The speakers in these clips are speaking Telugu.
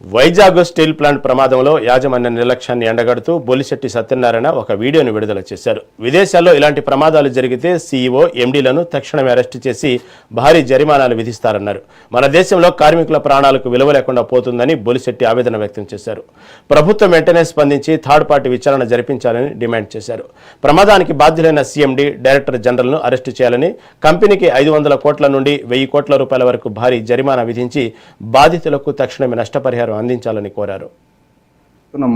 వైజాగ్ స్టీల్ ప్లాంట్ ప్రమాదంలో యాజమాన్య నిర్లక్ష్యాన్ని ఎండగడుతూ బొలిశెట్టి సత్యనారాయణ ఒక వీడియోను విడుదల చేశారు. విదేశాల్లో ఇలాంటి ప్రమాదాలు జరిగితే సీఈఓ, ఎండీలను తక్షణమే అరెస్టు చేసి భారీ జరిమానాలు విధిస్తారన్నారు. మన దేశంలో కార్మికుల ప్రాణాలకు విలువ లేకుండా పోతుందని బొలిశెట్టి ఆవేదన వ్యక్తం చేశారు. ప్రభుత్వం వెంటనే స్పందించి థర్డ్ పార్టీ విచారణ జరిపించాలని డిమాండ్ చేశారు. ప్రమాదానికి బాధ్యులైన సీఎండీ, డైరెక్టర్ జనరల్ను అరెస్టు చేయాలని, కంపెనీకి 500 కోట్ల నుండి 1000 కోట్ల రూపాయల వరకు భారీ జరిమానా విధించి బాధితులకు తక్షణమే నష్టపరిహారం అందించాలని కోరారు.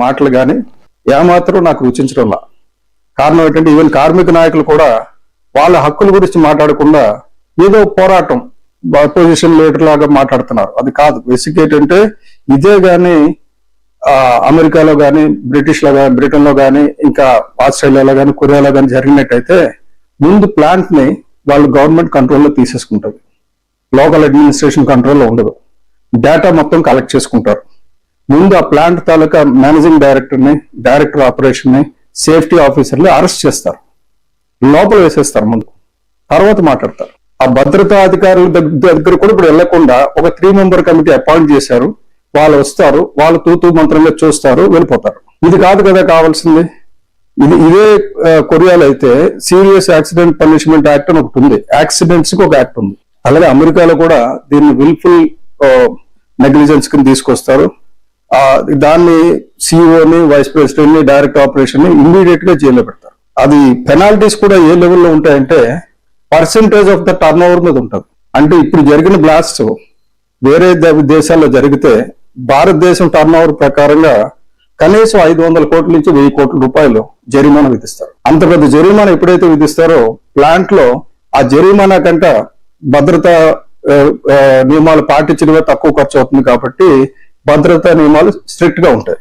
మాటలు గాని ఏమాత్రం నాకు రుచించడంలా. కారణం ఏంటంటే ఈవెన్ కార్మిక నాయకులు కూడా వాళ్ళ హక్కుల గురించి మాట్లాడకుండా ఏదో పోరాటం అపోజిషన్ లీడర్ లాగా మాట్లాడుతున్నారు. అది కాదు. బేసిక్ ఏంటంటే ఇదే గాని అమెరికాలో గాని, బ్రిటన్ లో గాని, ఇంకా ఆస్ట్రేలియాలో గాని, కొరియాలో గాని జరిగినట్టయితే ముందు ప్లాంట్ ని వాళ్ళు గవర్నమెంట్ కంట్రోల్లో తీసేసుకుంటారు. లోకల్ అడ్మినిస్ట్రేషన్ కంట్రోల్లో ఉండదు. డేటా మొత్తం కలెక్ట్ చేసుకుంటారు. ముందు ఆ ప్లాంట్ తాలూకా మేనేజింగ్ డైరెక్టర్ని, డైరెక్టర్ ఆపరేషన్ ని, సేఫ్టీ ఆఫీసర్ని అరెస్ట్ చేస్తారు, లోపల వేసేస్తారు. ముందు తర్వాత మాట్లాడతారు. ఆ భద్రతా అధికారుల దగ్గర కూడా ఇప్పుడు వెళ్లకుండా ఒక 3 మెంబర్ కమిటీ అపాయింట్ చేశారు. వాళ్ళు వస్తారు, వాళ్ళు తూతూ మంత్రంగా చూస్తారు, వెళ్ళిపోతారు. ఇది కాదు కదా కావాల్సింది. ఇదే కొరియాలో అయితే సీరియస్ యాక్సిడెంట్ పనిష్మెంట్ యాక్ట్ అని ఒకటి ఉంది. యాక్సిడెంట్స్ కి ఒక యాక్ట్ ఉంది. అలాగే అమెరికాలో కూడా దీన్ని విల్ఫుల్ నెగ్లిజెన్స్ కింద తీసుకొస్తారు. దాన్ని సిఇఓని, వైస్ ప్రెసిడెంట్ ని, డైరెక్టర్ ఆపరేషన్ ని ఇమ్మీడియట్ గా జైల్లో పెడతారు. అది పెనాల్టీస్ కూడా ఏ లెవెల్లో ఉంటాయంటే percentage of the turn over మీద ఉంటుంది. అంటే ఇప్పుడు జరిగిన బ్లాస్ట్ వేరే దేశాల్లో జరిగితే భారతదేశం టర్న్ ఓవర్ ప్రకారంగా కనీసం 500 కోట్ల నుంచి 1000 కోట్ల రూపాయలు జరిమానా విధిస్తారు. అంత పెద్ద జరిమానా ఎప్పుడైతే విధిస్తారో ప్లాంట్ లో ఆ జరిమానా కంటే భద్రతా నియమాలు పాటించడమే తక్కువ ఖర్చు అవుతుంది. కాబట్టి భద్రతా నియమాలు స్ట్రిక్ట్ గా ఉంటాయి.